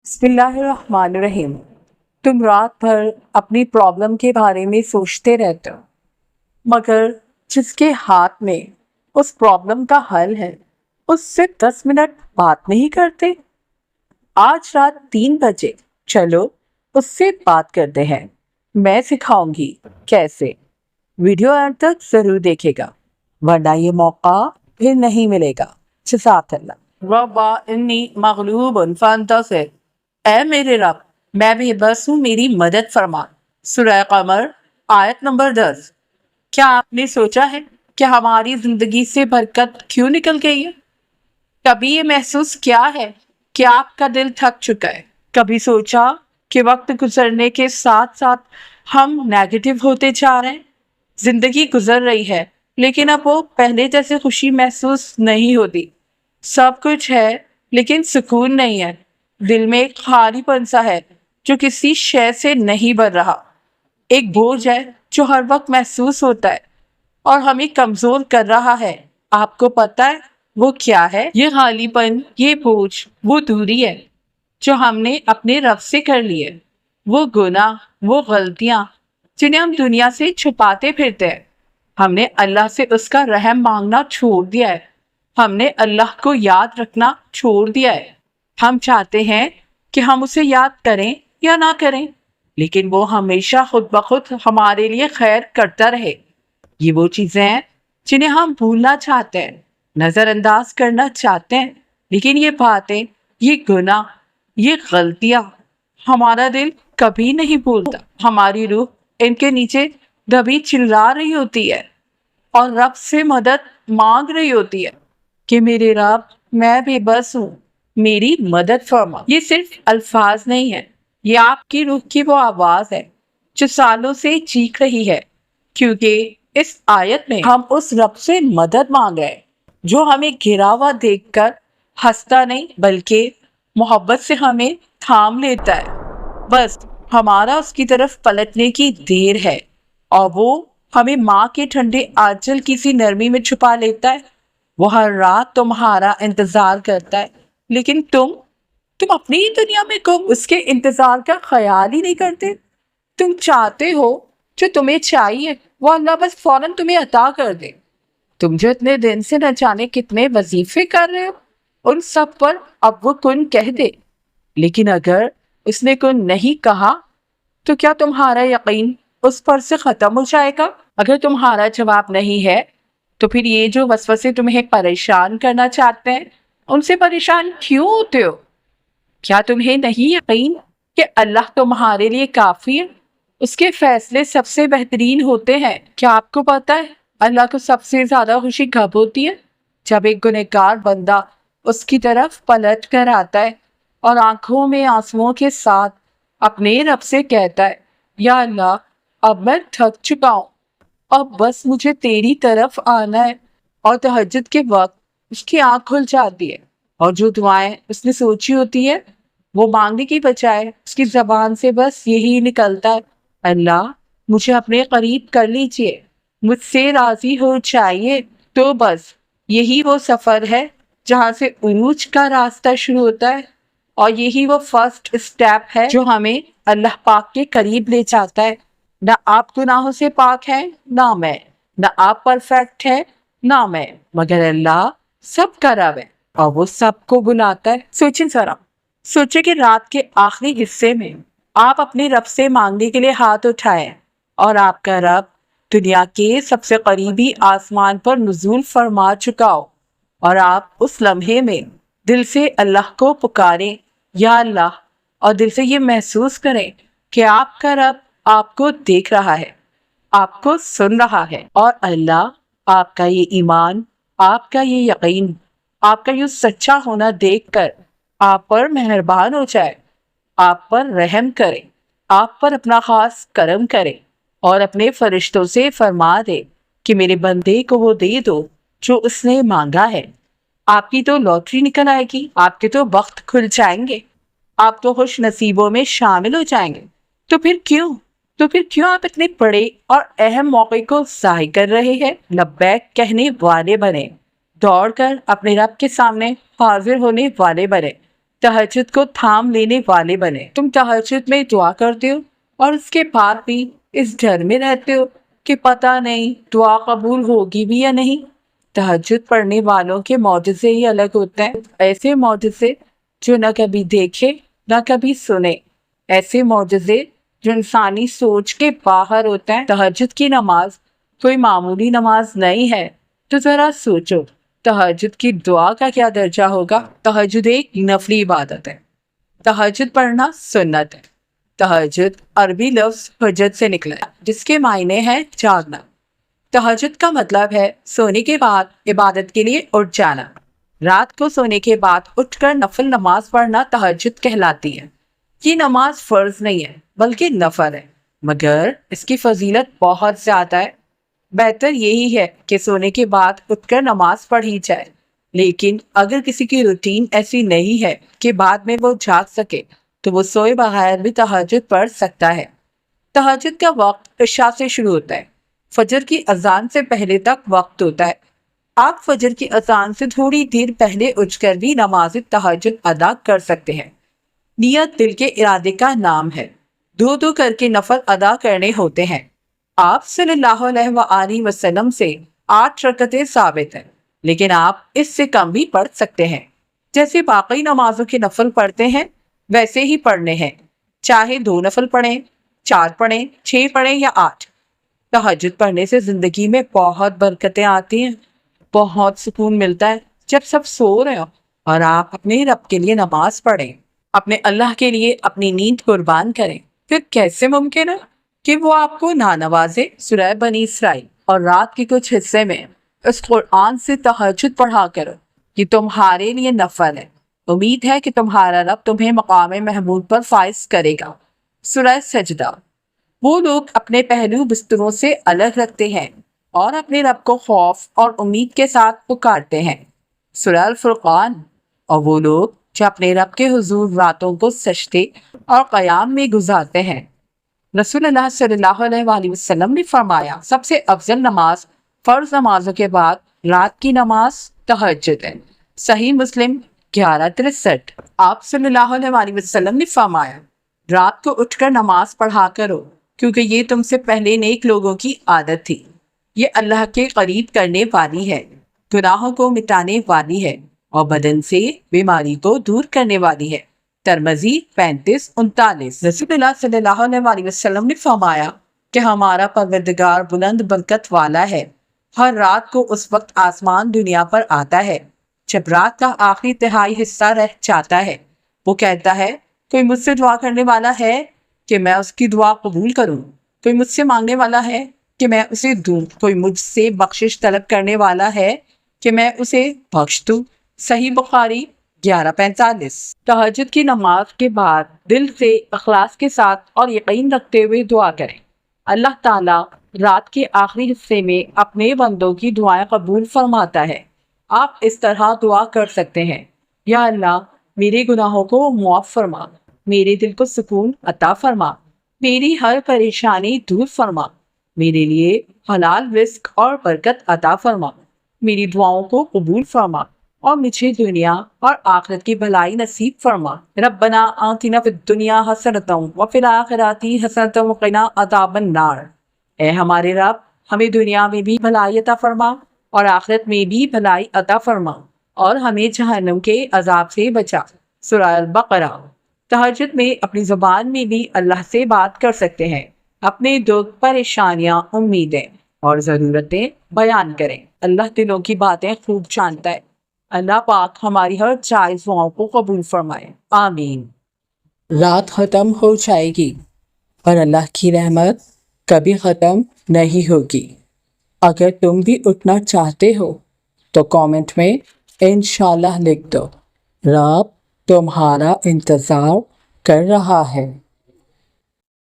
بسم اللہ الرحمن الرحیم۔ تم رات بھر اپنی پرابلم کے بارے میں سوچتے رہتے ہو، مگر جس کے ہاتھ میں اس پرابلم کا حل ہے اس سے 10 منٹ بات نہیں کرتے۔ آج رات 3 بجے چلو اس سے بات کرتے ہیں، میں سکھاؤں گی کیسے۔ ویڈیو اینڈ تک ضرور دیکھے گا ورنہ یہ موقع پھر نہیں ملے گا۔ جزاک اللہ۔ ربا انی مغلوب فانتصر، اے میرے رب میں بھی بس ہوں، میری مدد فرما۔ سورہ قمر آیت نمبر 10۔ کیا آپ نے سوچا ہے کہ ہماری زندگی سے برکت کیوں نکل گئی ہے؟ کبھی یہ محسوس کیا ہے کہ آپ کا دل تھک چکا ہے؟ کبھی سوچا کہ وقت گزرنے کے ساتھ ساتھ ہم نیگیٹو ہوتے جا رہے ہیں؟ زندگی گزر رہی ہے لیکن اب وہ پہلے جیسے خوشی محسوس نہیں ہوتی۔ سب کچھ ہے لیکن سکون نہیں ہے، دل میں ایک خالی پن سا ہے جو کسی شے سے نہیں بھر رہا، ایک بوجھ ہے جو ہر وقت محسوس ہوتا ہے اور ہمیں کمزور کر رہا ہے۔ آپ کو پتہ ہے وہ کیا ہے؟ یہ خالی پن، یہ بوجھ، وہ دوری ہے جو ہم نے اپنے رب سے کر لی ہے۔ وہ گناہ، وہ غلطیاں جنہیں ہم دنیا سے چھپاتے پھرتے ہیں۔ ہم نے اللہ سے اس کا رحم مانگنا چھوڑ دیا ہے، ہم نے اللہ کو یاد رکھنا چھوڑ دیا ہے۔ ہم چاہتے ہیں کہ ہم اسے یاد کریں یا نہ کریں، لیکن وہ ہمیشہ خود بخود ہمارے لیے خیر کرتا رہے۔ یہ وہ چیزیں ہیں جنہیں ہم بھولنا چاہتے ہیں، نظر انداز کرنا چاہتے ہیں، لیکن یہ باتیں، یہ گناہ، یہ غلطیاں ہمارا دل کبھی نہیں بھولتا۔ ہماری روح ان کے نیچے دبی چلا رہی ہوتی ہے اور رب سے مدد مانگ رہی ہوتی ہے کہ میرے رب میں بے بس ہوں، میری مدد فرما۔ یہ صرف الفاظ نہیں ہے، یہ آپ کی روح کی وہ آواز ہے جو سالوں سے چیخ رہی ہے، کیونکہ اس آیت میں ہم اس رب سے مدد مانگ رہے ہیں جو ہمیں گرا ہوا دیکھ کر ہنستا نہیں بلکہ محبت سے ہمیں تھام لیتا ہے۔ بس ہمارا اس کی طرف پلٹنے کی دیر ہے اور وہ ہمیں ماں کے ٹھنڈے آنچل کی سی نرمی میں چھپا لیتا ہے۔ وہ ہر رات تمہارا انتظار کرتا ہے، لیکن تم اپنی ہی دنیا میں گم، اس کے انتظار کا خیال ہی نہیں کرتے۔ تم چاہتے ہو جو تمہیں چاہیے وہ اللہ بس فوراً تمہیں عطا کر دے۔ تم جو اتنے دن سے نہ جانے کتنے وظیفے کر رہے ہو، ان سب پر اب وہ کن کہہ دے، لیکن اگر اس نے کن نہیں کہا تو کیا تمہارا یقین اس پر سے ختم ہو جائے گا؟ اگر تمہارا جواب نہیں ہے تو پھر یہ جو وسوسے تمہیں پریشان کرنا چاہتے ہیں ان سے پریشان کیوں ہوتے ہو؟ کیا تمہیں نہیں یقین کہ اللہ تمہارے لیے کافی ہے؟ اس کے فیصلے سب سے بہترین ہوتے ہیں۔ کیا آپ کو پتا ہے اللہ کو سب سے زیادہ خوشی کب ہوتی ہے؟ جب ایک گنہگار بندہ اس کی طرف پلٹ کر آتا ہے اور آنکھوں میں آنسوؤں کے ساتھ اپنے رب سے کہتا ہے، یا اللہ اب میں تھک چکا ہوں، اب بس مجھے تیری طرف آنا ہے۔ اور تہجد کے وقت اس کی آنکھ کھل جاتی ہے اور جو دعائیں اس نے سوچی ہوتی ہے وہ مانگنے کی بجائے اس کی زبان سے بس یہی نکلتا ہے، اللہ مجھے اپنے قریب کر لیجئے، مجھ سے راضی ہو جائیے۔ تو بس یہی وہ سفر ہے جہاں سے عروج کا راستہ شروع ہوتا ہے، اور یہی وہ فرسٹ اسٹیپ ہے جو ہمیں اللہ پاک کے قریب لے جاتا ہے۔ نہ آپ گناہوں سے پاک ہیں نہ میں، نہ آپ پرفیکٹ ہیں نہ میں، مگر اللہ سب کا رب ہے اور وہ سب کو بلاتا ہے۔ سوچیں ذرا، سوچیں کہ رات کے آخری حصے میں آپ اپنے رب سے مانگنے کے لیے ہاتھ اٹھائیں اور آپ کا رب دنیا کے سب سے قریبی آسمان پر نزول فرما چکا ہو، اور آپ اس لمحے میں دل سے اللہ کو پکاریں، یا اللہ، اور دل سے یہ محسوس کریں کہ آپ کا رب آپ کو دیکھ رہا ہے، آپ کو سن رہا ہے، اور اللہ آپ کا یہ ایمان، آپ کا یہ یقین، آپ کا یہ سچا ہونا دیکھ کر آپ پر مہربان ہو جائے، آپ پر رحم کرے، آپ پر اپنا خاص کرم کرے اور اپنے فرشتوں سے فرما دے کہ میرے بندے کو وہ دے دو جو اس نے مانگا ہے۔ آپ کی تو لاٹری نکل آئے گی، آپ کے تو وقت کھل جائیں گے، آپ تو خوش نصیبوں میں شامل ہو جائیں گے۔ تو پھر کیوں آپ اتنے بڑے اور اہم موقع کو ضائع کر رہے ہیں؟ لبیک کہنے والے بنے، دوڑ کر اپنے رب کے سامنے حاضر ہونے والے بنے، तहज्जुद को थाम लेने वाले बने। तुम तहज्जुद में दुआ करते हो और उसके बाद भी इस डर में रहते हो कि पता नहीं दुआ कबूल होगी भी या नहीं। तहज्जुद पढ़ने वालों के मौजज़े ही अलग होते हैं, ऐसे मौजज़े जो न कभी देखे न कभी सुने, ऐसे मौजज़े जो इंसानी सोच के बाहर होते हैं। तहज्जुद की नमाज कोई मामूली नमाज नहीं है, तो ज़रा सोचो तहज्जुद की दुआ का क्या दर्जा होगा। तहज्जुद एक नफली इबादत है। तहज्जुद पढ़ना सुन्नत है। तहज्जुद अरबी लफ्ज़ फजर से निकला है, जिसके मायने हैं जागना। तहज्जुद का मतलब है सोने के बाद इबादत के लिए उठ जाना। रात को सोने के बाद उठकर नफल नमाज पढ़ना तहज्जुद कहलाती है। ये नमाज फ़र्ज नहीं है बल्कि नफल है, मगर इसकी फजीलत बहुत ज़्यादा है। बेहतर यही है कि सोने के बाद उठकर नमाज पढ़ी जाए, लेकिन अगर किसी की रूटीन ऐसी नहीं है कि बाद में वो जाग सके, तो वो सोए बगैर भी तहज्जुद पढ़ सकता है। तहज्जुद का वक्त इशा से शुरू होता है, फजर की अजान से पहले तक वक्त होता है। आप फजर की अजान से थोड़ी देर पहले उठकर भी नमाज तहज्जुद अदा कर सकते हैं। नियत दिल के इरादे का नाम है। दो दो करके नफल अदा करने होते हैं। आप सल्लल्लाहु अलैहि वसल्लम से 8 रकतें साबित हैं, लेकिन आप इससे कम भी पढ़ सकते हैं। जैसे बाकी नमाजों के नफल पढ़ते हैं वैसे ही पढ़ने हैं, चाहे 2 नफल पढ़ें, 4 पढ़ें, 6 पढ़ें या 8। तहज्जुद पढ़ने से जिंदगी में बहुत बरकतें आती हैं, बहुत सुकून मिलता है। जब सब सो रहे हो और आप अपने रब के लिए नमाज पढ़ें, अपने अल्लाह के लिए अपनी नींद कुर्बान करें, फिर कैसे मुमकिन है कि वो आपको ना नवाजे। सूरह बनी इसराइल और रात के कुछ हिस्से में इस कुरान से तहज्जुद पढ़ा करो, ये तुम्हारे लिए नफल है। उम्मीद है कि तुम्हारा रब तुम्हें मकाम महमूद पर फाइज करेगा। सूरह सजदा। वो लोग अपने पहलू बिस्तरों से अलग रखते हैं और अपने रब को खौफ और उम्मीद के साथ पुकारते हैं। सूरह अल फुरकान। और वो लोग जो अपने रब के हुजूर रातों को सजदे और क़याम में गुजारते हैं। रसूलुल्लाह सल्लल्लाहु अलैहि वसल्लम ने फरमाया, सबसे अफजल नमाज फ़र्ज नमाजों के बाद रात की नमाज तहज्जुद है। सही मुस्लिम 1163। आप सल्लल्लाहु अलैहि वसल्लम ने फरमाया, रात को उठकर नमाज पढ़ा करो, क्योंकि ये तुमसे पहले नेक लोगों की आदत थी। ये अल्लाह के करीब करने वाली है, गुनाहों को मिटाने वाली है और बदन से बीमारी को दूर करने वाली है। तरमजी 3539। रसूलुल्लाह सल्लल्लाहु अलैहि वसल्लम ने फरमाया कि हमारा परवरदिगार बुलंद बरकत वाला है। हर रात को उस वक्त आसमान दुनिया पर आता है जब रात का आखिरी तिहाई हिस्सा रह जाता है। वो कहता है, कोई मुझसे दुआ करने वाला है कि मैं उसकी दुआ कबूल करूं? कोई मुझसे मांगने वाला है कि मैं उसे दूं? कोई मुझसे बख्शिश तलब करने वाला है कि मैं उसे बख्श दूं? सही बुखारी 1145। तहज्जुद की नमाज के बाद दिल से इखलास के साथ और यकीन रखते हुए दुआ करें। अल्लाह ताला रात के आखिरी हिस्से में अपने बंदों की दुआएं कबूल फरमाता है। आप इस तरह दुआ कर सकते हैं, या अल्लाह मेरे गुनाहों को मुआफ़ फरमा, मेरे दिल को सुकून अता फरमा, मेरी हर परेशानी दूर फरमा, मेरे लिए हलाल रिस्क और बरकत अता फरमा, मेरी दुआओं को कबूल फरमा और मुझे दुनिया और आखिरत की भलाई नसीब फरमा। रब्बना आतिना फिद दुनिया हसनतम व फिल आखिराति हसनतम व क़िना अज़ाबन नार। ए हमारे रब, हमें दुनिया में भी भलाई अता फरमा और आखिरत में भी भलाई अता फरमा और हमें जहन्नम के अजाब से बचा। सूरह अल बकरा। तहज्जुद में अपनी ज़ुबान में भी अल्लाह से बात कर सकते हैं। अपने दुख, परेशानियां, उम्मीदें और ज़रूरतें बयान करें। अल्लाह दिलों की बातें खूब जानता है। अल्लाह पाक हमारी हर जायज़ दुआओं को कबूल फरमाए, आमीन। रात ख़त्म हो जाएगी पर अल्लाह की रहमत कभी ख़त्म नहीं होगी। अगर तुम भी उठना चाहते हो तो कमेंट में इंशाल्लाह लिख दो। रब तुम्हारा इंतज़ार कर रहा है।